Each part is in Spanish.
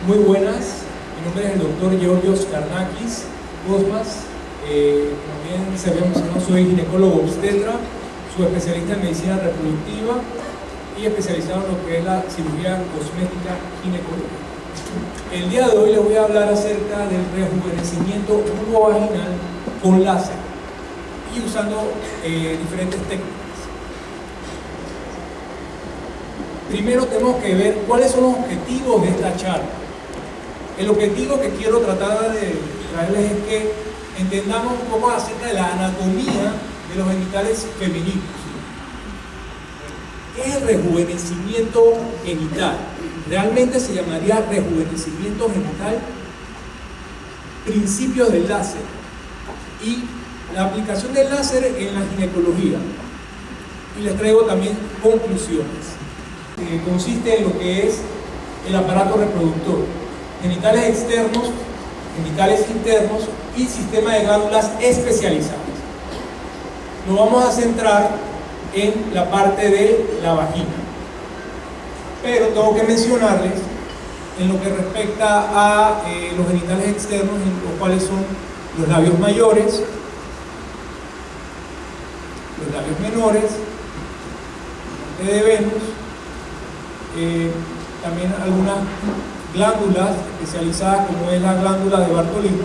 Muy buenas, mi nombre es el doctor Georgios Karnakis Cosmas. Como bien se había mencionado, soy ginecólogo obstetra, subespecialista en medicina reproductiva y especializado en lo que es la cirugía cosmética ginecológica. El día de hoy les voy a hablar acerca del rejuvenecimiento vulvovaginal con láser y usando diferentes técnicas. Primero tenemos que ver cuáles son los objetivos de esta charla. El objetivo que quiero tratar de traerles es que entendamos un poco acerca de la anatomía de los genitales femeninos. ¿Qué es el rejuvenecimiento genital? Realmente se llamaría rejuvenecimiento genital, principios del láser y la aplicación del láser en la ginecología. Y les traigo también conclusiones. Consiste en lo que es el aparato reproductor, genitales externos, genitales internos y sistema de glándulas especializadas. Nos vamos a centrar en la parte de la vagina, pero tengo que mencionarles en lo que respecta a los genitales externos, en los cuales son los labios mayores, los labios menores, el monte de Venus, también algunas glándulas especializadas como es la glándula de Bartolino.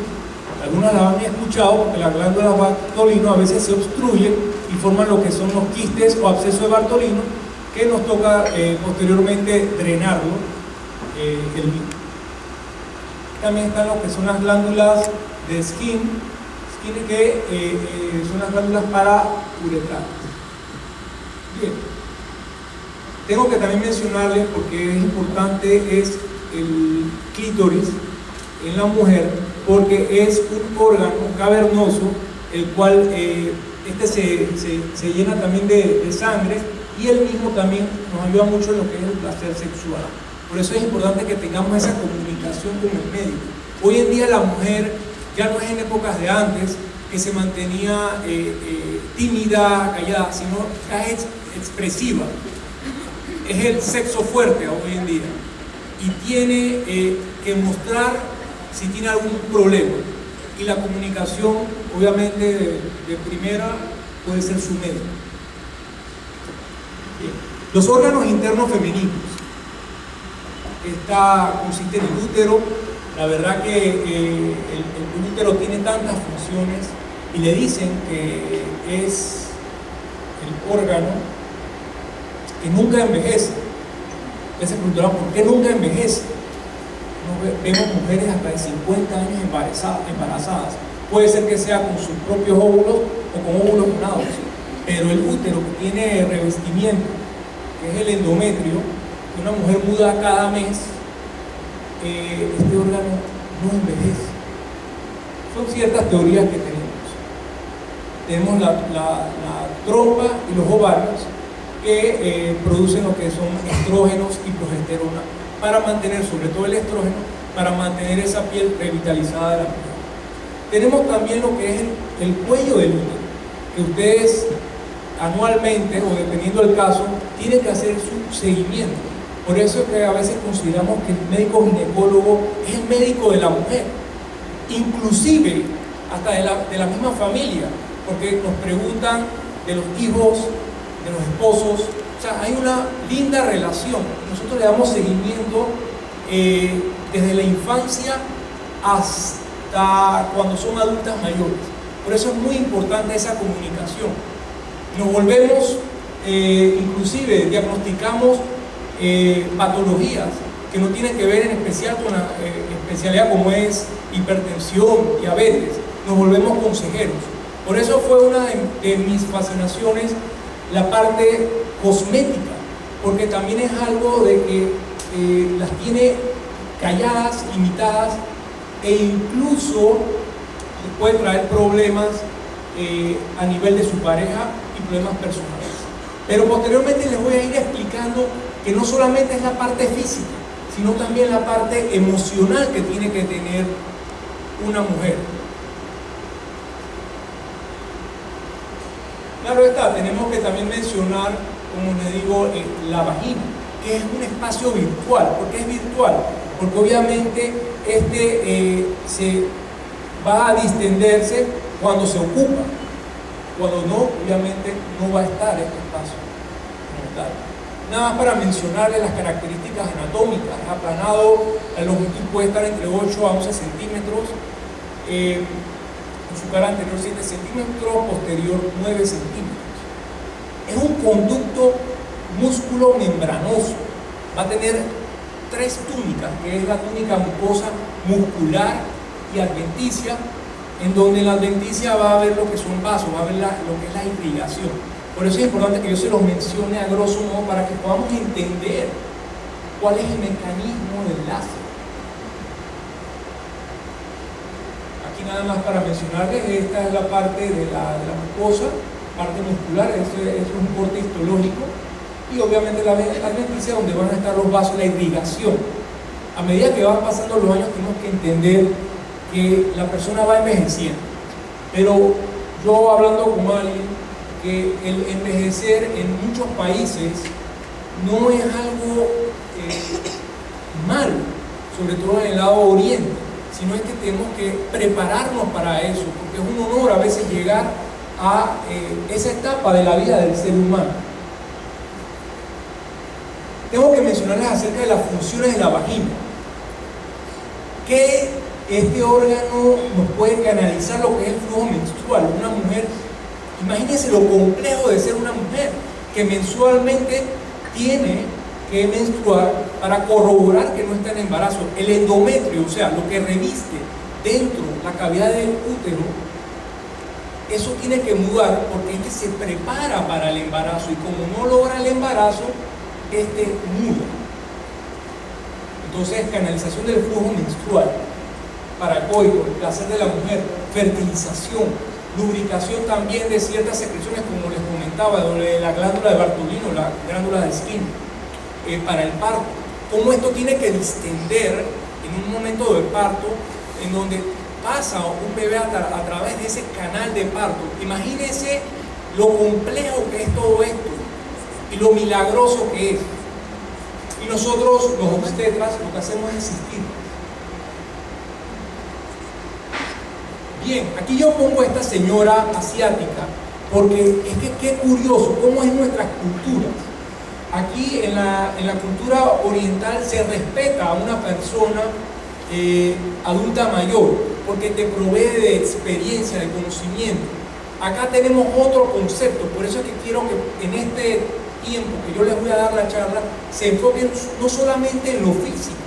Algunas las han escuchado porque las glándulas de Bartolino a veces se obstruyen y forman lo que son los quistes o abscesos de Bartolino, que nos toca posteriormente drenarlo el mismo. También están lo que son las glándulas de skin que son las glándulas para uretrar. Bien. Tengo que también mencionarles, porque es importante, es el clítoris en la mujer, porque es un órgano cavernoso, el cual se llena también de sangre, y él mismo también nos ayuda mucho en lo que es el placer sexual. Por eso es importante que tengamos esa comunicación con el médico. Hoy en día la mujer ya no es en épocas de antes, que se mantenía tímida, callada, sino ya es expresiva. Es el sexo fuerte hoy en día y tiene que mostrar si tiene algún problema, y la comunicación obviamente de primera puede ser su médico. Bien. Los órganos internos femeninos consiste en el útero. La verdad que el útero tiene tantas funciones y le dicen que es el órgano que nunca envejece. Ustedes se preguntarán por qué nunca envejece. Vemos mujeres hasta de 50 años embarazadas. Puede ser que sea con sus propios óvulos o con óvulos donados, pero el útero, que tiene revestimiento, que es el endometrio, que una mujer muda cada mes, este órgano no envejece. Son ciertas teorías que tenemos. Tenemos la trompa y los ovarios, que producen lo que son estrógenos y progesterona para mantener, sobre todo el estrógeno, para mantener esa piel revitalizada de la mujer. Tenemos también lo que es el cuello del útero, que ustedes anualmente, o dependiendo del caso, tienen que hacer su seguimiento. Por eso es que a veces consideramos que el médico ginecólogo es el médico de la mujer, inclusive hasta de la misma familia, porque nos preguntan de los hijos, de los esposos. O sea, hay una linda relación. Nosotros le damos seguimiento desde la infancia hasta cuando son adultas mayores. Por eso es muy importante esa comunicación. Nos volvemos, inclusive diagnosticamos patologías que no tienen que ver en especial con la especialidad como es hipertensión, diabetes. Nos volvemos consejeros. Por eso fue una de mis fascinaciones la parte cosmética, porque también es algo de que las tiene calladas, limitadas, e incluso les puede traer problemas a nivel de su pareja y problemas personales. Pero posteriormente les voy a ir explicando que no solamente es la parte física, sino también la parte emocional que tiene que tener una mujer. Claro está, tenemos que también mencionar, como les digo, la vagina, que es un espacio virtual. ¿Por qué es virtual? porque obviamente se va a distenderse cuando se ocupa, cuando no, obviamente no va a estar este espacio como tal. Nada más para mencionarles las características anatómicas. Aplanado, la longitud puede estar entre 8 a 11 centímetros, en su cara anterior 7 centímetros, posterior 9 centímetros. Es un conducto músculo membranoso. Va a tener 3 túnicas, que es la túnica mucosa muscular y adventicia, en donde en la adventicia va a haber lo que son vasos, va a haber lo que es la irrigación. Por eso es importante que yo se los mencione a grosso modo para que podamos entender cuál es el mecanismo del láser. Aquí nada más para mencionarles, esta es la parte de la mucosa, parte muscular, eso es un corte histológico, y obviamente la adventicia donde van a estar los vasos, la irrigación. A medida que van pasando los años tenemos que entender que la persona va envejeciendo, pero yo hablando con alguien, que el envejecer en muchos países no es algo malo, sobre todo en el lado oriente, sino es que tenemos que prepararnos para eso, porque es un honor a veces llegar a esa etapa de la vida del ser humano. Tengo que mencionarles acerca de las funciones de la vagina, que este órgano nos puede canalizar lo que es el flujo menstrual. Una mujer, imagínense lo complejo de ser una mujer que mensualmente tiene que menstruar para corroborar que no está en embarazo. El endometrio, o sea, lo que reviste dentro la cavidad del útero, eso tiene que mudar porque se prepara para el embarazo, y como no logra el embarazo, muda. Entonces, canalización del flujo menstrual, paracoico, el placer de la mujer, fertilización, lubricación también de ciertas secreciones, como les comentaba, de la glándula de Bartolino, la glándula de Skin, para el parto. Cómo esto tiene que distender en un momento de parto, en donde pasa un bebé a través de ese canal de parto. Imagínense lo complejo que es todo esto y lo milagroso que es. Y nosotros, los obstetras, lo que hacemos es asistir. Bien, aquí yo pongo a esta señora asiática porque es que qué curioso cómo es nuestras culturas. Aquí en la cultura oriental se respeta a una persona adulta mayor porque te provee de experiencia, de conocimiento. Acá tenemos otro concepto, por eso es que quiero que en este tiempo que yo les voy a dar la charla se enfoquen no solamente en lo físico,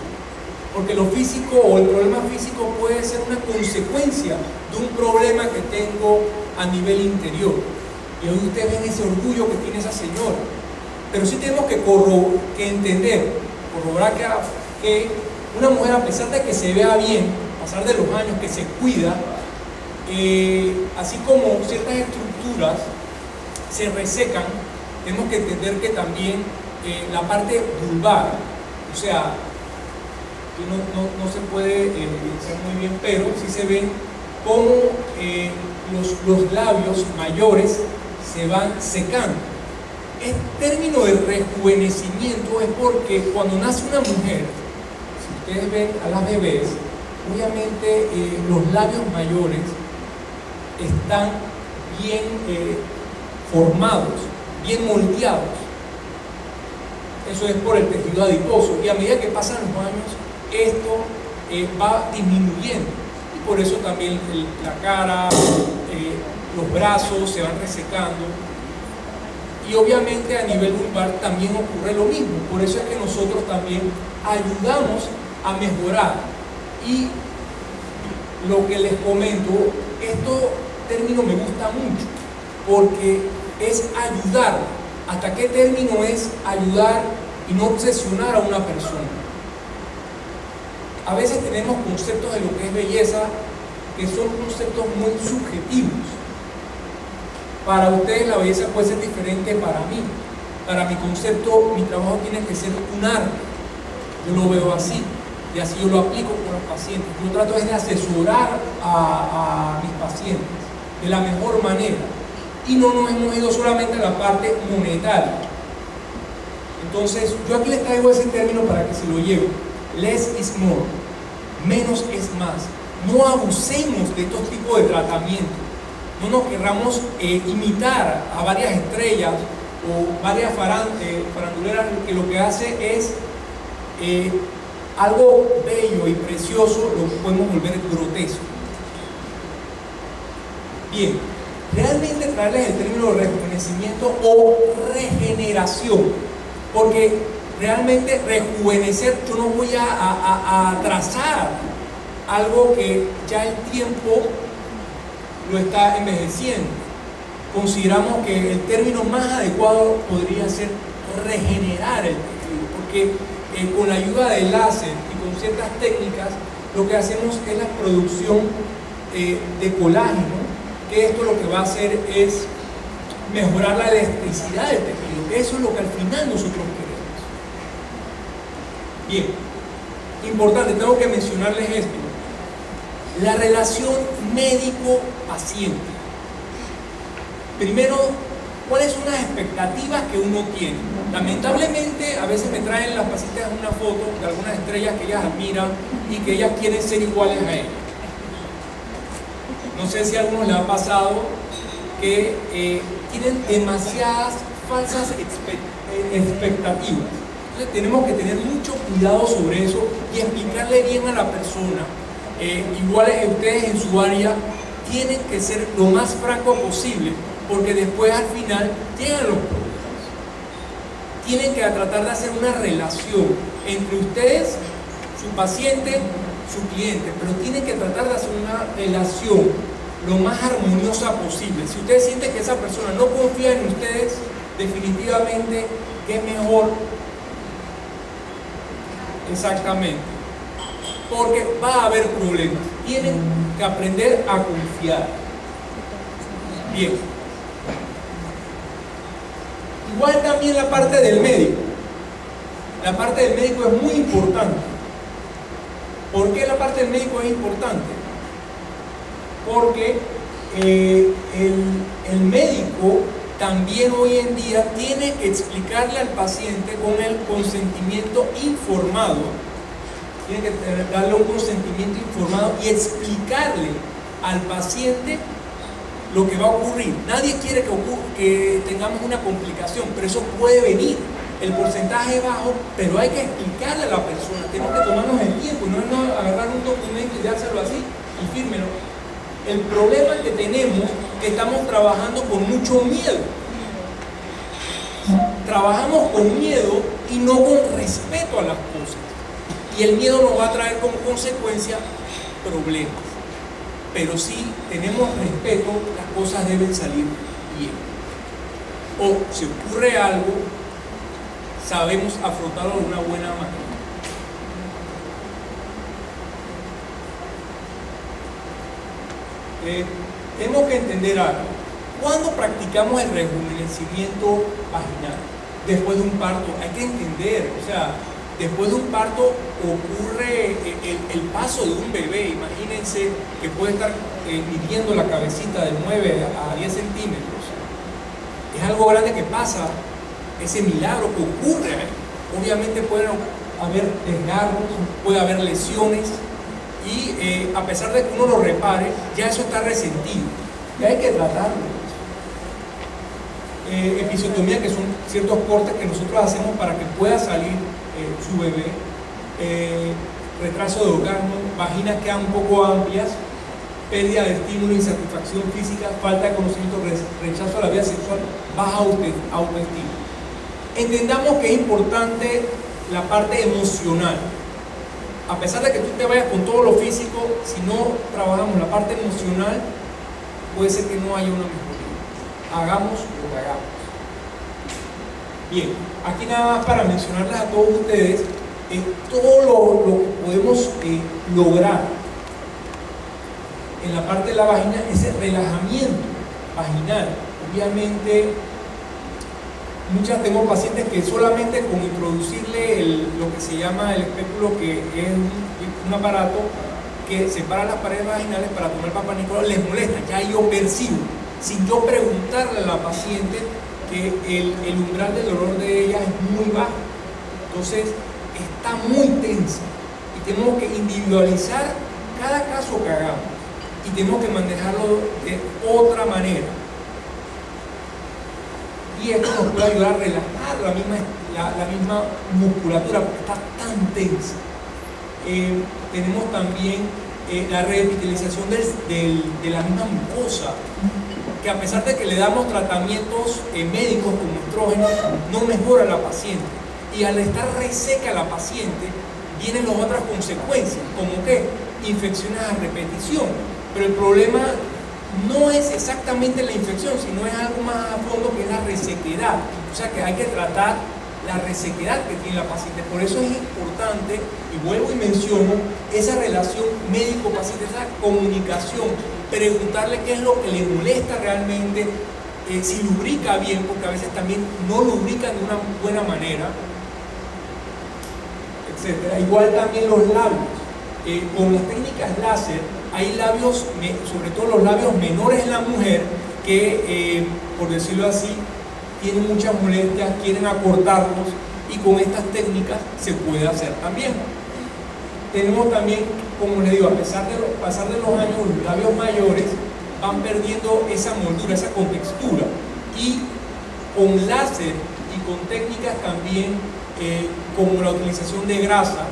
porque lo físico o el problema físico puede ser una consecuencia de un problema que tengo a nivel interior. Y hoy ustedes ven ese orgullo que tiene esa señora. Pero sí tenemos que entender, corroborar que una mujer, a pesar de que se vea bien, a pesar de los años, que se cuida, así como ciertas estructuras se resecan, tenemos que entender que también la parte vulvar, o sea, no se puede evidenciar muy bien, pero sí se ven cómo los labios mayores se van secando. El término de rejuvenecimiento es porque cuando nace una mujer, si ustedes ven a las bebés, obviamente los labios mayores están bien formados, bien moldeados. Eso es por el tejido adiposo, y a medida que pasan los años esto va disminuyendo, y por eso también la cara, los brazos se van resecando, y obviamente a nivel vulvar también ocurre lo mismo. Por eso es que nosotros también ayudamos a mejorar. Y lo que les comento, este término me gusta mucho porque es ayudar. ¿Hasta qué término es ayudar y no obsesionar a una persona? A veces tenemos conceptos de lo que es belleza que son conceptos muy subjetivos. Para ustedes la belleza puede ser diferente para mí. Para mi concepto, mi trabajo tiene que ser un arte. Yo lo veo así, y así yo lo aplico con los pacientes. Yo trato de asesorar a mis pacientes de la mejor manera. Y no nos hemos ido solamente a la parte monetaria. Entonces, yo aquí les traigo ese término para que se lo lleven. less is more, menos es más. No abusemos de estos tipos de tratamientos. No nos querramos imitar a varias estrellas o varias faranduleras que lo que hace es algo bello y precioso, lo podemos volver grotesco. Bien, realmente traerles el término rejuvenecimiento o regeneración, porque realmente rejuvenecer, yo no voy a trazar algo que ya el tiempo lo está envejeciendo. Consideramos que el término más adecuado podría ser regenerar el tejido, porque con la ayuda del láser y con ciertas técnicas lo que hacemos es la producción de colágeno, que esto lo que va a hacer es mejorar la elasticidad del tejido, que eso es lo que al final nosotros queremos. Bien, importante, tengo que mencionarles esto: la relación médico-paciente. Primero, ¿cuáles son las expectativas que uno tiene? Lamentablemente, a veces me traen las pacientes una foto de algunas estrellas que ellas admiran y que ellas quieren ser iguales a ellas. No sé si a algunos les ha pasado que tienen demasiadas falsas expectativas. Entonces tenemos que tener mucho cuidado sobre eso y explicarle bien a la persona. Iguales ustedes en su área tienen que ser lo más franco posible, porque después al final llegan los problemas. Tienen que tratar de hacer una relación entre ustedes, su paciente, su cliente, pero tienen que tratar de hacer una relación lo más armoniosa posible. Si ustedes sienten que esa persona no confía en ustedes, definitivamente que es mejor, exactamente, porque va a haber problemas. Tienen que aprender a confiar. Bien. Igual también la parte del médico. La parte del médico es muy importante. ¿Por qué la parte del médico es importante? Porque el médico también hoy en día tiene que explicarle al paciente con el consentimiento informado. Tiene que darle un consentimiento informado y explicarle al paciente lo que va a ocurrir. Nadie quiere que tengamos una complicación, pero eso puede venir. El porcentaje es bajo, pero hay que explicarle a la persona. Tenemos que tomarnos el tiempo y no agarrar un documento y dárselo así y fírmelo. El problema que tenemos es que estamos trabajando con mucho miedo. Trabajamos con miedo y no con respeto a las cosas. Y el miedo nos va a traer como consecuencia problemas. Pero si tenemos respeto, las cosas deben salir bien. O si ocurre algo, sabemos afrontarlo de una buena manera. Tenemos que entender algo. ¿Cuándo practicamos el rejuvenecimiento vaginal? Después de un parto. Hay que entender, o sea, después de un parto ocurre el paso de un bebé. Imagínense que puede estar midiendo la cabecita de 9 a 10 centímetros. Es algo grande que pasa, ese milagro que ocurre. Obviamente pueden haber desgarros, puede haber lesiones y a pesar de que uno lo repare, ya eso está resentido y hay que tratarlo. Episiotomía, que son ciertos cortes que nosotros hacemos para que pueda salir su bebé, retraso de orgasmo, vaginas quedan un poco amplias, pérdida de estímulo, insatisfacción física, falta de conocimiento, rechazo a la vida sexual, baja autoestima. Entendamos que es importante la parte emocional. A pesar de que tú te vayas con todo lo físico, si no trabajamos la parte emocional, puede ser que no haya una mejoría. Hagamos lo que hagamos. Bien, aquí nada más para mencionarles a todos ustedes todo lo que podemos lograr en la parte de la vagina, ese relajamiento vaginal. Obviamente, tengo pacientes que solamente con introducirle lo que se llama el espéculo, que es un aparato que separa las paredes vaginales para tomar Papá Nicolau, les molesta. Ya yo percibo, sin yo preguntarle a la paciente, que el umbral del dolor de ella es muy bajo. Entonces está muy tensa. tenemos que individualizar cada caso que hagamos y tenemos que manejarlo de otra manera. Y esto nos puede ayudar a relajar la misma musculatura porque está tan tensa. Tenemos también la revitalización de la misma mucosa, que a pesar de que le damos tratamientos médicos como estrógenos, no mejora la paciente. Y al estar reseca la paciente, vienen las otras consecuencias, como que infecciones a repetición. Pero el problema no es exactamente la infección, sino es algo más a fondo, que es la resequedad. O sea que hay que tratar la resequedad que tiene la paciente. Por eso es importante, y vuelvo y menciono, esa relación médico-paciente, esa comunicación, preguntarle qué es lo que le molesta realmente, si lubrica bien, porque a veces también no lubrican de una buena manera, etc. Igual también los labios. Con las técnicas láser hay labios, sobre todo los labios menores en la mujer, que, por decirlo así, tienen muchas molestias, quieren acortarlos, y con estas técnicas se puede hacer también. Tenemos también, como les digo, a pesar de pasar de los años, los labios mayores van perdiendo esa moldura, esa contextura, y con láser y con técnicas también como la utilización de grasa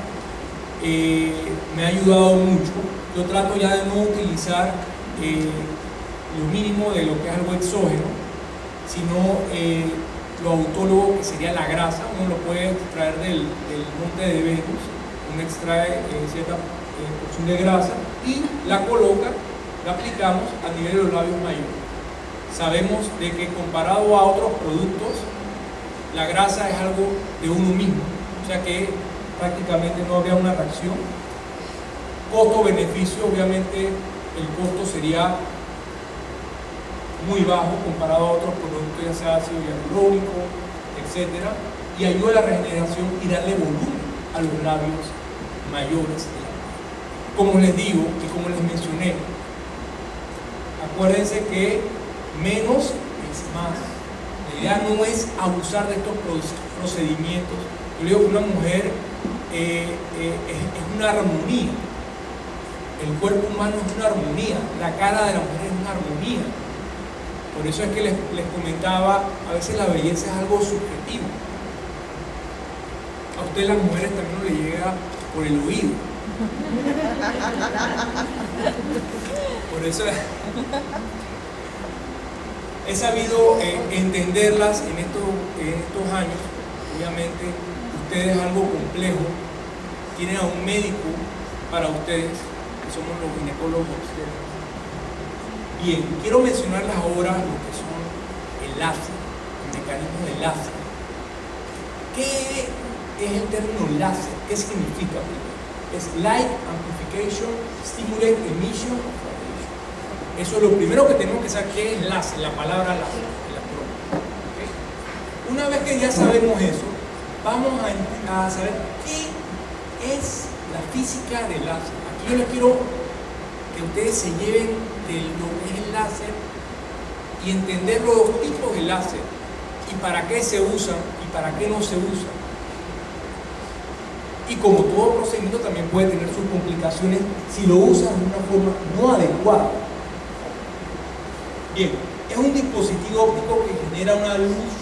me ha ayudado mucho. Yo trato ya de no utilizar lo mínimo de lo que es algo exógeno, sino lo autólogo, que sería la grasa. Uno lo puede extraer del monte de Venus, uno extrae cierta porción de grasa y la coloca, la aplicamos a nivel de los labios mayores. Sabemos de que comparado a otros productos, la grasa es algo de uno mismo, o sea que prácticamente no habría una reacción. Costo-beneficio, obviamente el costo sería muy bajo comparado a otros productos, ya sea ácido hialurónico, etc. Y ayuda a la regeneración y darle volumen a los labios mayores. Como les digo y como les mencioné, acuérdense que menos es más. La idea no es abusar de estos procedimientos. Yo digo que una mujer es una armonía. El cuerpo humano es una armonía. La cara de la mujer es una armonía. Por eso es que les comentaba, a veces la belleza es algo subjetivo. A ustedes las mujeres también no le llega por el oído. Por eso he sabido entenderlas en estos años. Obviamente ustedes es algo complejo, tienen a un médico para ustedes, que somos los ginecólogos obstétricos. Bien, quiero mencionarles ahora lo que son el láser, el mecanismo del láser. ¿Qué es el término láser? ¿Qué significa? Es Light Amplification Stimulate Emission of Radiation. Eso es lo primero que tenemos que saber, qué es láser, la palabra láser, ¿okay? Una vez que ya sabemos eso, vamos a saber qué es la física del láser. Aquí yo les quiero que ustedes se lleven de lo que es el láser y entender los dos tipos de láser y para qué se usan y para qué no se usan. Y como todo procedimiento también puede tener sus complicaciones si lo usan de una forma no adecuada. Bien, es un dispositivo óptico que genera una luz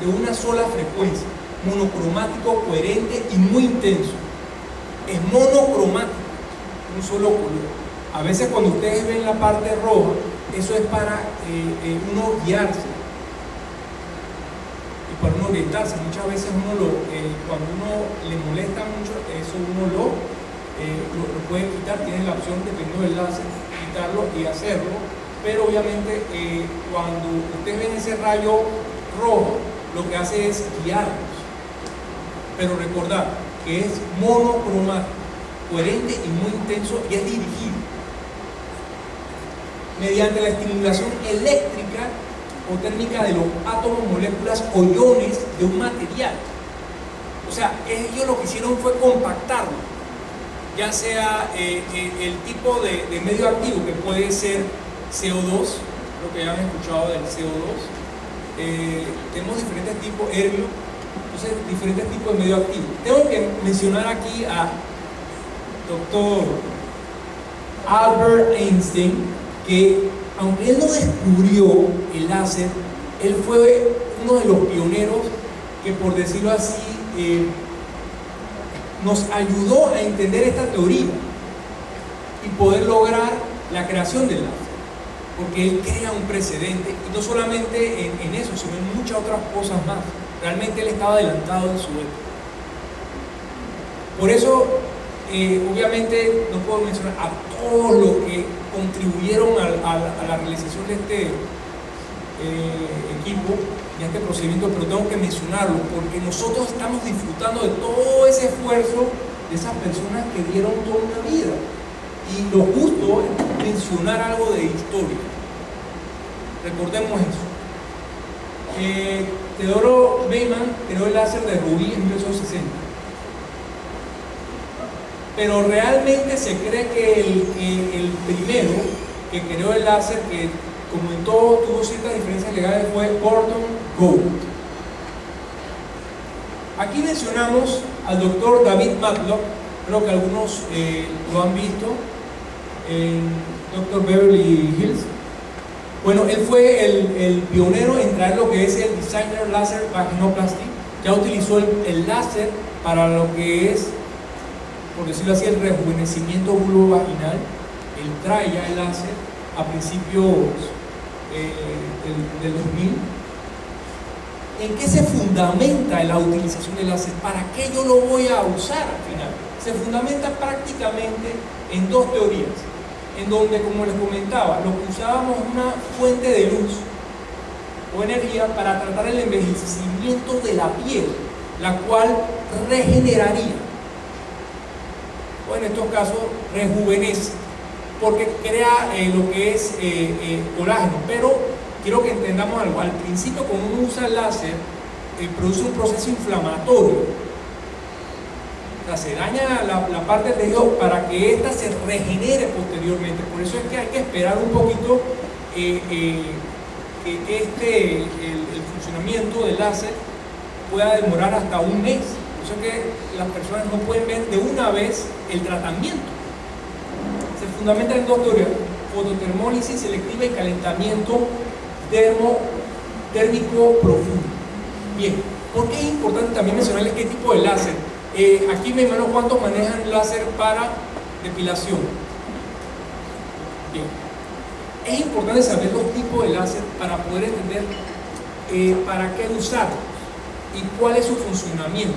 de una sola frecuencia, monocromático, coherente y muy intenso. Es monocromático, un solo color. A veces cuando ustedes ven la parte roja, eso es para uno guiarse y para uno orientarse. Muchas veces cuando uno le molesta mucho, eso uno lo puede quitar, tiene la opción, dependiendo del láser, quitarlo y hacerlo. Pero obviamente cuando ustedes ven ese rayo rojo, lo que hace es guiarnos. Pero recordad que es monocromático, coherente y muy intenso, y es dirigido mediante la estimulación eléctrica o térmica de los átomos, moléculas o iones de un material. O sea, ellos lo que hicieron fue compactarlo, ya sea el tipo de medio activo, que puede ser CO2, lo que ya han escuchado del CO2. Tenemos diferentes tipos, herbio, Entonces, diferentes tipos de medio activo. Tengo que mencionar aquí a doctor Albert Einstein, que aunque él no descubrió el láser, él fue uno de los pioneros que, por decirlo así, nos ayudó a entender esta teoría y poder lograr la creación del láser, porque él crea un precedente, y no solamente en eso, sino en muchas otras cosas más. Realmente él estaba adelantado en su época. Por eso, obviamente, no puedo mencionar a todos los que contribuyeron a la realización de este equipo y a este procedimiento, pero tengo que mencionarlo porque nosotros estamos disfrutando de todo ese esfuerzo de esas personas que dieron toda una vida. Y lo justo es mencionar algo de historia. Recordemos eso. Teodoro Beiman creó el láser de rubí en 1960. Pero realmente se cree que el primero que creó el láser, que como en todo tuvo ciertas diferencias legales, fue Gordon Gould. Aquí mencionamos al doctor David Matlock, creo que algunos lo han visto, en Dr. Beverly Hills. Bueno, él fue el pionero en traer lo que es el Designer Laser Vaginoplasty. Ya utilizó el láser para lo que es, por decirlo así, el rejuvenecimiento vulvovaginal. Él trae ya el láser a principios del 2000. ¿En qué se fundamenta la utilización del láser? ¿Para qué yo lo voy a usar al final? Se fundamenta prácticamente en dos teorías, en donde, como les comentaba, lo que usábamos una fuente de luz o energía para tratar el envejecimiento de la piel, la cual regeneraría, o en estos casos rejuvenece, porque crea lo que es colágeno. Pero quiero que entendamos algo. Al principio, cuando uno usa el láser, produce un proceso inflamatorio. O sea, se daña la parte del tejido para que ésta se regenere posteriormente. Por eso es que hay que esperar un poquito que el funcionamiento del láser pueda demorar hasta un mes. Por eso es que las personas no pueden ver de una vez el tratamiento. Se fundamenta en dos teorías: fototermólisis selectiva y calentamiento térmico profundo. Bien, ¿por qué es importante también mencionarles qué tipo de láser? Aquí me imagino cuántos manejan láser para depilación. Bien, es importante saber los tipos de láser para poder entender para qué usarlos y cuál es su funcionamiento.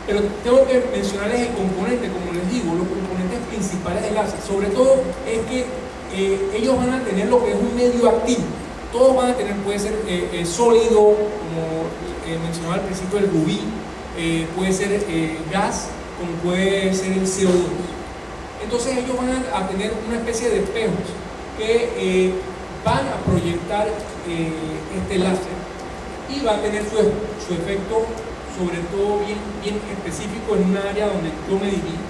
Pero tengo que mencionarles el componente, como les digo, los componentes principales del láser. Sobre todo es que ellos van a tener lo que es un medio activo. Todos van a tener, puede ser sólido, como mencionaba al principio, el rubí, puede ser gas, como puede ser el CO2. Entonces ellos van a tener una especie de espejos que van a proyectar este láser y va a tener su efecto, sobre todo bien específico, en un área donde yo me divido.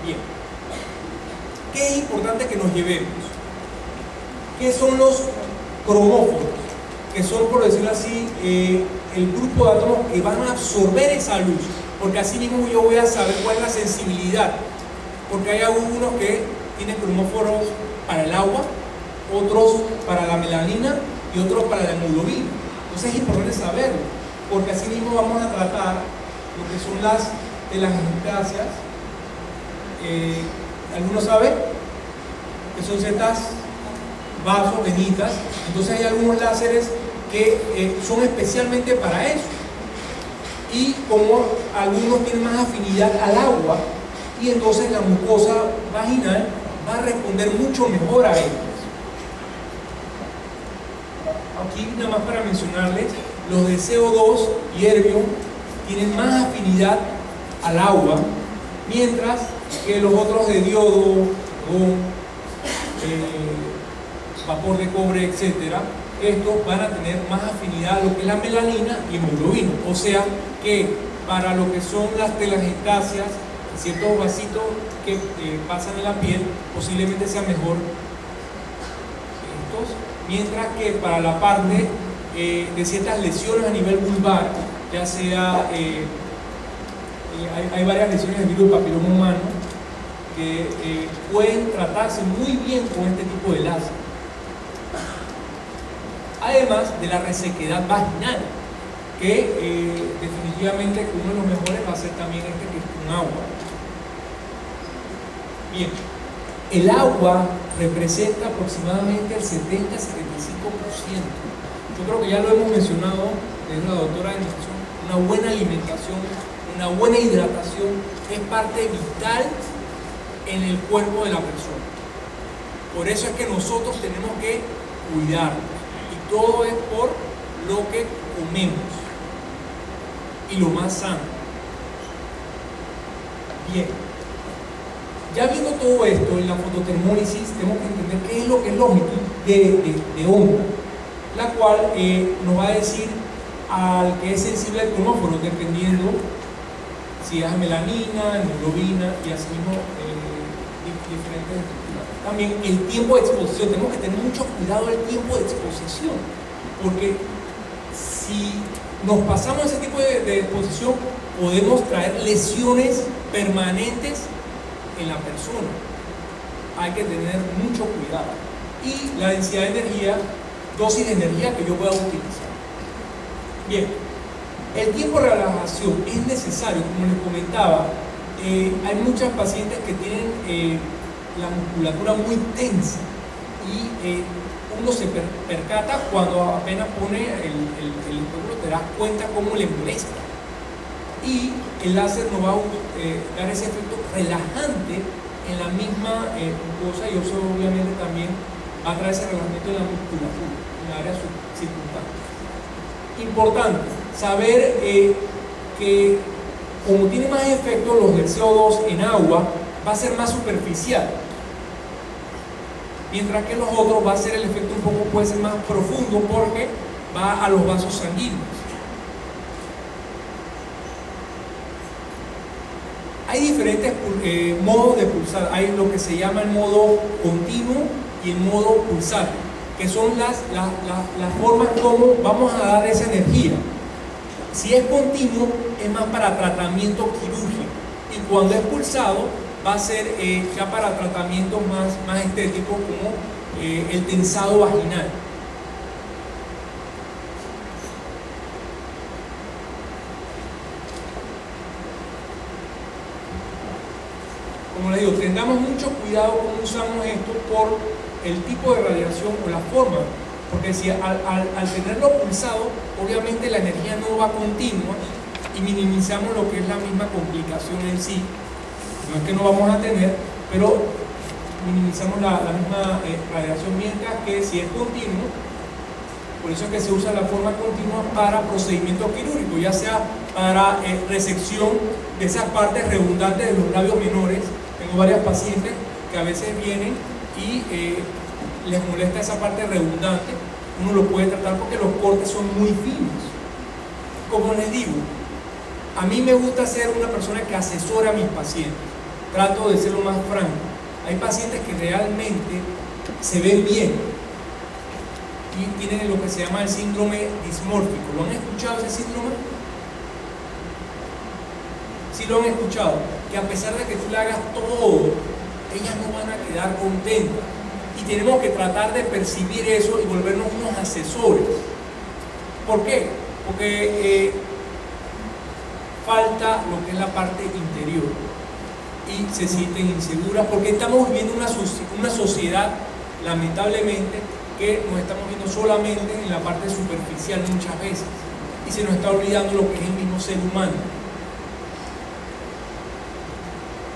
Bien, ¿qué es importante que nos llevemos? ¿Qué son los cromóforos? Que son, por decirlo así, el grupo de átomos que van a absorber esa luz, porque así mismo yo voy a saber cuál es la sensibilidad, porque hay algunos que tienen cromóforos para el agua, otros para la melanina y otros para la hemoglobina. Entonces es importante saberlo, porque así mismo vamos a tratar lo que son las telangiectasias. ¿Algunos saben? Que son ciertas vasos, venitas. Entonces hay algunos láseres que son especialmente para eso, y como algunos tienen más afinidad al agua, y entonces la mucosa vaginal va a responder mucho mejor a ellos. Aquí nada más para mencionarles, los de CO2 y herbio tienen más afinidad al agua, mientras que los otros de diodo, vapor de cobre, etcétera, estos van a tener más afinidad a lo que es la melanina y hemoglobina. O sea que para lo que son las telangiectasias, ciertos vasitos que pasan en la piel, posiblemente sea mejor estos, mientras que para la parte de ciertas lesiones a nivel vulvar, ya sea, hay varias lesiones del virus del papiloma humano que pueden tratarse muy bien con este tipo de láser. Además de la resequedad vaginal, que definitivamente uno de los mejores va a ser también este que es con agua. Bien, el agua representa aproximadamente el 70-75%. Yo creo que ya lo hemos mencionado desde la doctora de nutrición. Una buena alimentación, una buena hidratación es parte vital en el cuerpo de la persona. Por eso es que nosotros tenemos que cuidarnos, y todo es por lo que comemos y lo más sano. Bien, ya viendo todo esto en la fototermólisis, tenemos que entender qué es lo que es longitud de onda, la cual nos va a decir al que es sensible al cronóforo, dependiendo si es melanina, hemoglobina y así mismo diferentes estructuras. También el tiempo de exposición, tenemos que tener mucho cuidado del tiempo de exposición, porque si nos pasamos ese tipo de exposición, podemos traer lesiones permanentes en la persona. Hay que tener mucho cuidado. Y la densidad de energía, dosis de energía que yo pueda utilizar. Bien, el tiempo de relajación es necesario, como les comentaba. Hay muchas pacientes que tienen la musculatura muy tensa y uno se percata cuando apenas pone el estómago, te das cuenta cómo le molesta. Y el láser nos va a dar ese efecto relajante en la misma mucosa, y eso obviamente también va a traer ese relajamiento en la musculatura, en la área circundante. Importante saber que como tiene más efecto los del CO2 en agua, va a ser más superficial, mientras que los otros va a ser el efecto un poco, puede ser más profundo, porque va a los vasos sanguíneos. Hay diferentes modos de pulsar. Hay lo que se llama el modo continuo y el modo pulsante, que son las formas como vamos a dar esa energía. Si es continuo, es más para tratamiento quirúrgico, y cuando es pulsado, va a ser ya para tratamientos más estéticos, como el tensado vaginal. Como les digo, tengamos mucho cuidado cómo usamos esto por el tipo de radiación o la forma, porque si al tenerlo pulsado, obviamente la energía no va continua y minimizamos lo que es la misma complicación en sí. No es que no vamos a tener, pero minimizamos la misma radiación, mientras que si es continuo, por eso es que se usa la forma continua para procedimientos quirúrgicos, ya sea para resección de esas partes redundantes de los labios menores. Tengo varias pacientes que a veces vienen y les molesta esa parte redundante. Uno lo puede tratar porque los cortes son muy finos. Como les digo, a mí me gusta ser una persona que asesora a mis pacientes. Trato de ser lo más franco. Hay pacientes que realmente se ven bien y tienen lo que se llama el síndrome dismórfico. ¿Lo han escuchado ese síndrome? Sí lo han escuchado. Que a pesar de que tú le hagas todo, ellas no van a quedar contentas. Y tenemos que tratar de percibir eso y volvernos unos asesores. ¿Por qué? Porque falta lo que es la parte interior y se sienten inseguras, porque estamos viviendo una sociedad, lamentablemente, que nos estamos viendo solamente en la parte superficial muchas veces, y se nos está olvidando lo que es el mismo ser humano.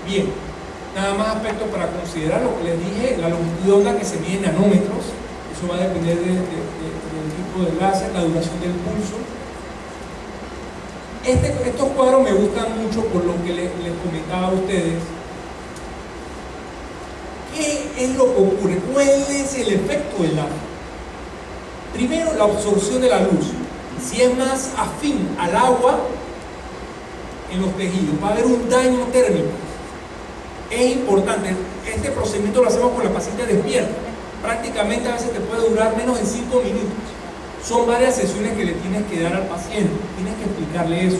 Bien, nada más aspectos para considerar. Lo que les dije, la longitud de onda, que se mide en nanómetros, eso va a depender del tipo de láser, la duración del pulso. Estos cuadros me gustan mucho por lo que les comentaba a ustedes. ¿Qué es lo que ocurre? ¿Cuál es el efecto del láser? Primero, la absorción de la luz. Si es más afín al agua en los tejidos, va a haber un daño térmico. Es importante. Este procedimiento lo hacemos con la paciente despierta. Prácticamente a veces te puede durar menos de 5 minutos. son varias sesiones que le tienes que dar al paciente, tienes que explicarle eso,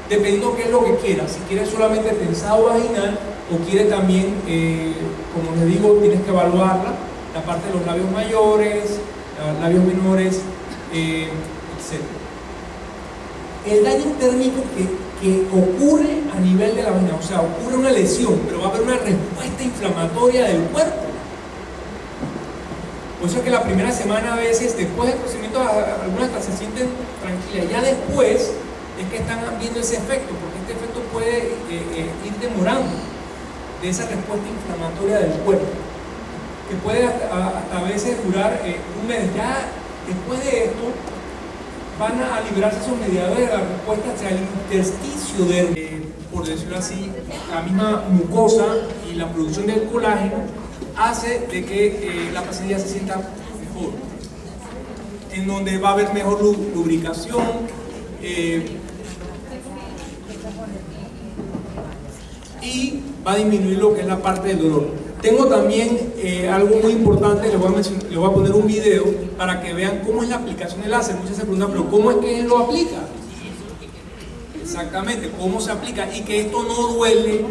dependiendo qué es lo que quiera, si quiere solamente tensado vaginal o quiere también, como les digo, tienes que evaluarla, la parte de los labios mayores, labios menores, etc. El daño térmico que ocurre a nivel de la vagina, o sea, ocurre una lesión, pero va a haber una respuesta inflamatoria del cuerpo. Por eso es que la primera semana, a veces, después del procedimiento, algunas hasta se sienten tranquilas. Ya después es que están viendo ese efecto, porque este efecto puede ir demorando de esa respuesta inflamatoria del cuerpo, que puede hasta a veces durar un mes. Ya después de esto, van a liberarse esos mediadores de la respuesta hacia el intersticio por decirlo así, la misma mucosa y la producción del colágeno hace de que la paciente ya se sienta mejor, en donde va a haber mejor lubricación, y va a disminuir lo que es la parte del dolor. Tengo también algo muy importante, les voy a poner un video para que vean cómo es la aplicación del láser. Muchos se preguntan, pero ¿cómo es que él lo aplica? Exactamente, cómo se aplica, y que esto no duele,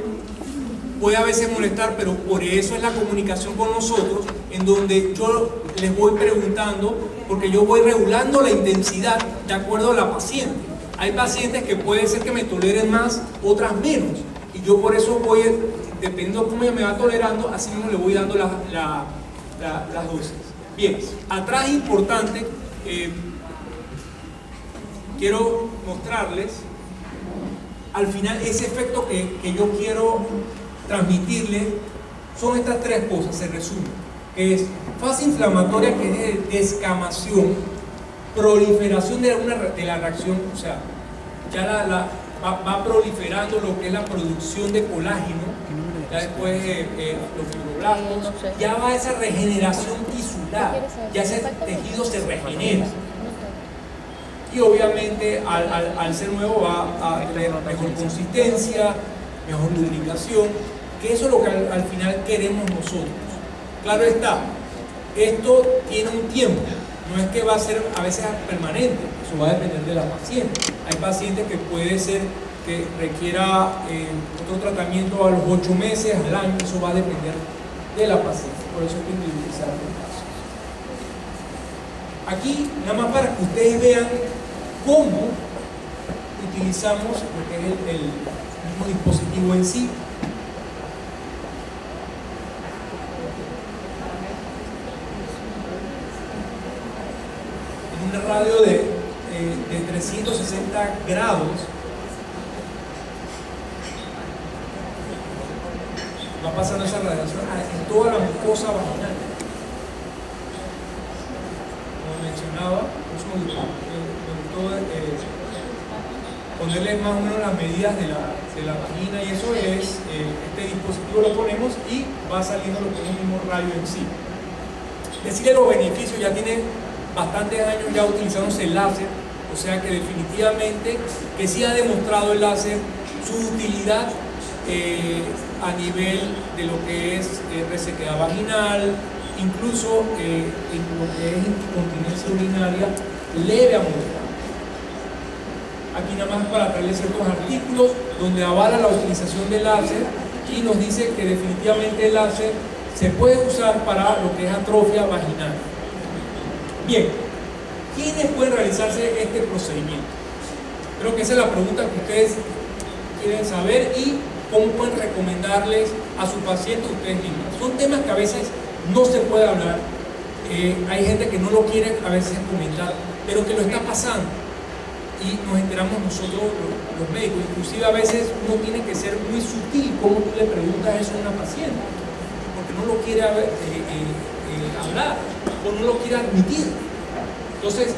puede a veces molestar, pero por eso es la comunicación con nosotros, en donde yo les voy preguntando, porque yo voy regulando la intensidad de acuerdo a la paciente. Hay pacientes que puede ser que me toleren más, otras menos, y yo por eso voy, dependiendo de cómo ella me va tolerando, así mismo le voy dando las dosis. Bien, atrás importante, quiero mostrarles al final ese efecto que yo quiero transmitirle. Son estas tres cosas, se resume, que es fase inflamatoria, que es descamación, proliferación de la reacción, o sea, ya va proliferando lo que es la producción de colágeno, ya después los fibroblastos, ya va esa regeneración tisular, ya ese tejido se regenera. Y obviamente al ser nuevo va a tener mejor consistencia, mejor lubricación, que eso es lo que al final queremos nosotros. Claro está, esto tiene un tiempo, no es que va a ser a veces permanente, eso va a depender de la paciente. Hay pacientes que puede ser que requiera otro tratamiento a los 8 meses, al año, eso va a depender de la paciente, por eso hay que individualizar el caso. Aquí, nada más para que ustedes vean cómo utilizamos lo que es el mismo dispositivo en sí. En un radio de 360 grados va pasando esa radiación en toda la mucosa vaginal. Como mencionaba, me gustó ponerle más o menos las medidas de la vagina, y eso es, este dispositivo lo ponemos y va saliendo lo que es el mismo rayo en sí. Decirle los beneficios, ya tiene bastantes años ya utilizándose el láser, o sea que definitivamente que sí ha demostrado el láser su utilidad a nivel de lo que es resequedad vaginal, incluso en lo que es incontinencia urinaria leve a moderada. Aquí nada más para traerles ciertos artículos donde avala la utilización del láser y nos dice que definitivamente el láser se puede usar para lo que es atrofia vaginal. Bien, ¿quiénes pueden realizarse este procedimiento? Creo que esa es la pregunta que ustedes quieren saber, y cómo pueden recomendarles a su paciente ustedes mismos. Son temas que a veces no se puede hablar, hay gente que no lo quiere a veces comentar, pero que lo está pasando y nos enteramos nosotros los médicos. Inclusive a veces uno tiene que ser muy sutil como tú le preguntas eso a una paciente, porque no lo quiere hablar o no lo quiere admitir. Entonces,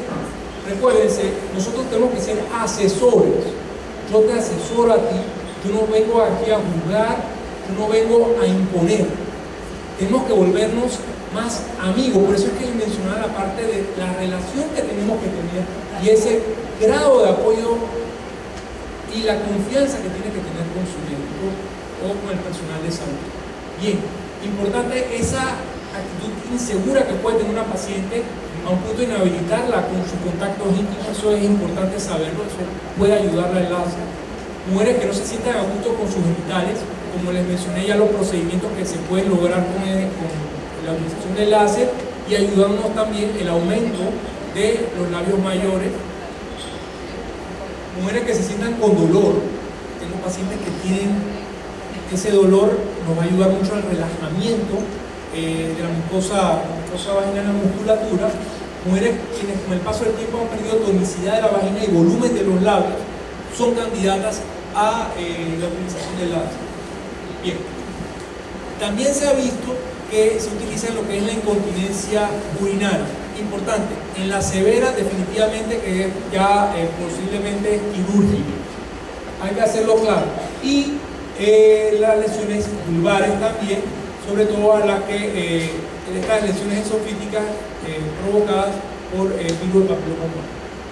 recuérdense, nosotros tenemos que ser asesores. Yo te asesoro a ti, yo no vengo aquí a juzgar, yo no vengo a imponer. Tenemos que volvernos más amigos. Por eso es que les mencionaba la parte de la relación que tenemos que tener y ese grado de apoyo y la confianza que tiene que tener con su médico o con el personal de salud. Bien, importante esa actitud insegura que puede tener una paciente a un punto de inhabilitarla con sus contactos íntimos. Eso es importante saberlo, eso puede ayudarla al láser. Mujeres que no se sientan a gusto con sus genitales, como les mencioné ya los procedimientos que se pueden lograr con la utilización del láser, y ayudándonos también el aumento de los labios mayores. Mujeres que se sientan con dolor, tengo pacientes que tienen ese dolor, nos va a ayudar mucho al relajamiento de la mucosa vaginal, la musculatura. Mujeres quienes con el paso del tiempo han perdido tonicidad de la vagina y volumen de los labios son candidatas a la utilización del láser. Bien, también se ha visto que se utiliza lo que es la incontinencia urinaria. Importante, en la severa definitivamente que es ya posiblemente quirúrgica. Hay que hacerlo claro. Y las lesiones vulvares también, sobre todo a las que estas lesiones esofíticas provocadas por virus del papiloma humano.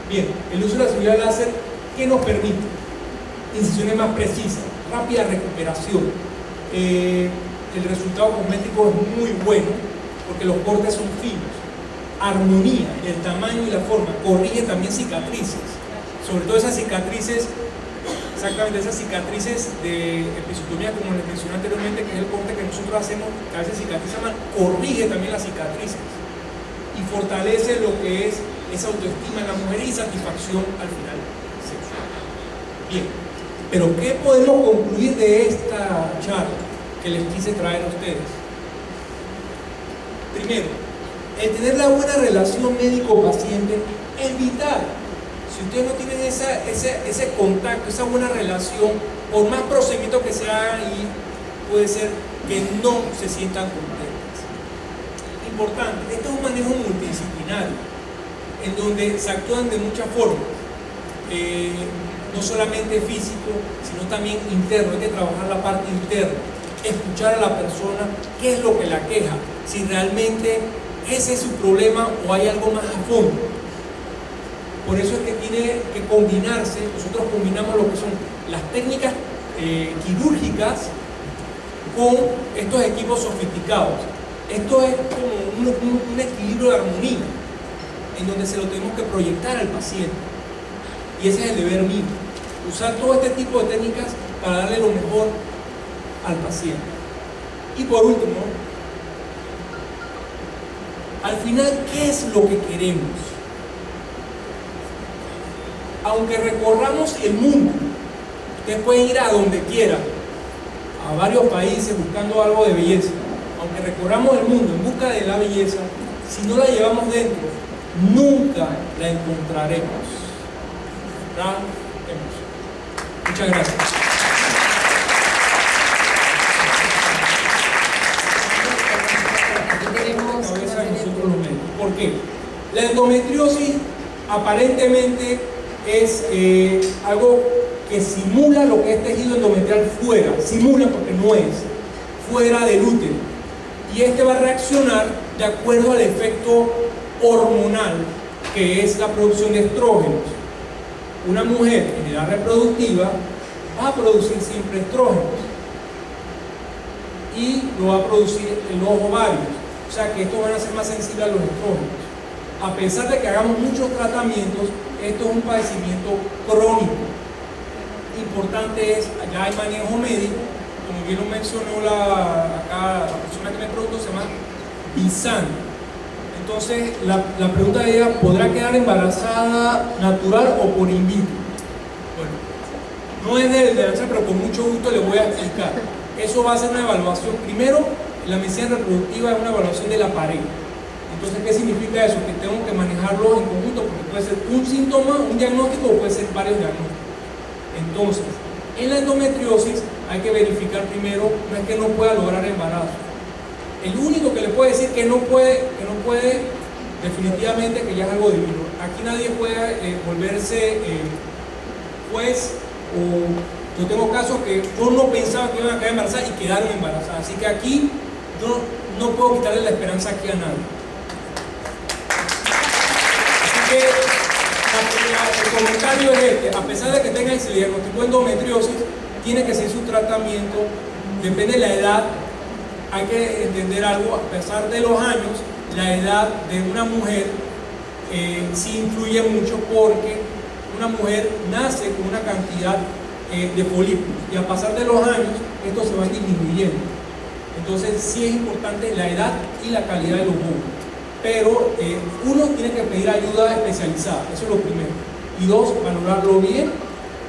Bien, el uso de la cirugía láser, ¿qué nos permite? Incisiones más precisas, rápida recuperación. El resultado cosmético es muy bueno porque los cortes son finos. Armonía del tamaño y la forma, corrige también cicatrices, sobre todo esas cicatrices, exactamente esas cicatrices de episiotomía, como les mencioné anteriormente, que es el corte que nosotros hacemos, que a veces cicatriza mal, corrige también las cicatrices y fortalece lo que es esa autoestima en la mujer y satisfacción al final sexual. Bien, pero ¿qué podemos concluir de esta charla que les quise traer a ustedes? Primero, el tener la buena relación médico-paciente es vital. Si ustedes no tienen ese contacto, esa buena relación, por más procedimientos que se hagan, y puede ser que no se sientan contentas. Importante, este es un manejo multidisciplinario, en donde se actúan de muchas formas, no solamente físico, sino también interno. Hay que trabajar la parte interna, escuchar a la persona, qué es lo que la queja, si realmente ese es su problema o hay algo más a fondo. Por eso es que tiene que combinarse. Nosotros combinamos lo que son las técnicas quirúrgicas con estos equipos sofisticados. Esto es como un equilibrio de armonía en donde se lo tenemos que proyectar al paciente, y ese es el deber mío, usar todo este tipo de técnicas para darle lo mejor al paciente. Y por último, al final, ¿qué es lo que queremos? Aunque recorramos el mundo, ustedes pueden ir a donde quieran, a varios países buscando algo de belleza. Aunque recorramos el mundo en busca de la belleza, si no la llevamos dentro, nunca la encontraremos. ¿Verdad? Muchas gracias. ¿Por qué? La endometriosis aparentemente es algo que simula lo que es tejido endometrial fuera, simula porque no es, fuera del útero, y este va a reaccionar de acuerdo al efecto hormonal que es la producción de estrógenos. Una mujer en edad reproductiva va a producir siempre estrógenos y lo va a producir en los ovarios. O sea que estos van a ser más sensibles a los estrógenos. A pesar de que hagamos muchos tratamientos, esto es un padecimiento crónico. Importante es, allá hay manejo médico, como bien lo mencionó acá la persona que me preguntó, se llama Bizan. Entonces, la pregunta de ella, ¿podrá quedar embarazada natural o por in vitro? Bueno, no es de lanzar, pero con mucho gusto le voy a explicar. Eso va a ser una evaluación. Primero, la medicina reproductiva es una evaluación de la pareja. Entonces, ¿qué significa eso? Que tengo que manejarlo en conjunto, porque puede ser un síntoma, un diagnóstico, o puede ser varios diagnósticos. Entonces, en la endometriosis hay que verificar primero, no es que no pueda lograr embarazo. El único que le puede decir que no puede, definitivamente que ya es algo divino. Aquí nadie puede volverse juez, o yo tengo casos que yo no pensaba que iban a quedar embarazadas y quedaron embarazadas. Así que aquí yo no puedo quitarle la esperanza aquí a nadie. Así que el comentario es este: a pesar de que tenga ese diagnóstico de endometriosis, tiene que ser su tratamiento, depende de la edad, hay que entender algo: a pesar de los años, la edad de una mujer sí influye mucho, porque una mujer nace con una cantidad de folículos, y a pasar de los años estos se van disminuyendo. Entonces sí es importante la edad y la calidad de los óvulos, pero uno tiene que pedir ayuda especializada, eso es lo primero, y dos, valorarlo bien,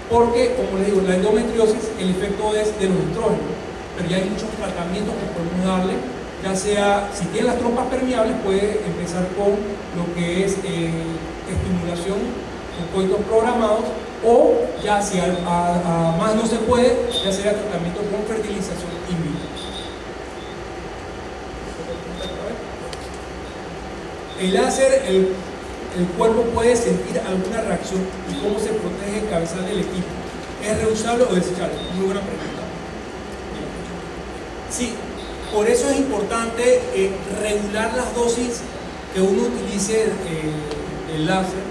porque como les digo, la endometriosis, el efecto es de los estrógenos, pero ya hay muchos tratamientos que podemos darle, ya sea, si tiene las trompas permeables, puede empezar con lo que es estimulación con coitos programados, o ya si a más no se puede, ya sería tratamiento con fertilización in vitro. El láser, el cuerpo puede sentir alguna reacción, y cómo se protege el cabezal del equipo. ¿Es reusable o desechable? Muy buena pregunta. Sí, por eso es importante regular las dosis que uno utilice del láser,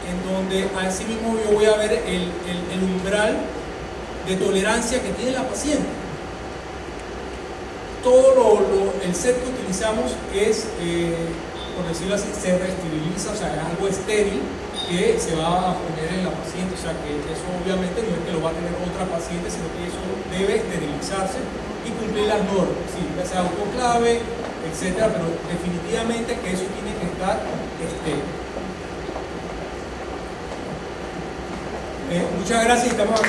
en donde así mismo yo voy a ver el umbral de tolerancia que tiene la paciente. Todo el set que utilizamos es, por decirlo así, se reesteriliza, o sea, es algo estéril que se va a poner en la paciente, o sea, que eso obviamente no es que lo va a tener otra paciente, sino que eso debe esterilizarse y cumplir las normas, sí, ya sea autoclave, etcétera, pero definitivamente que eso tiene que estar estéril. Muchas gracias y estamos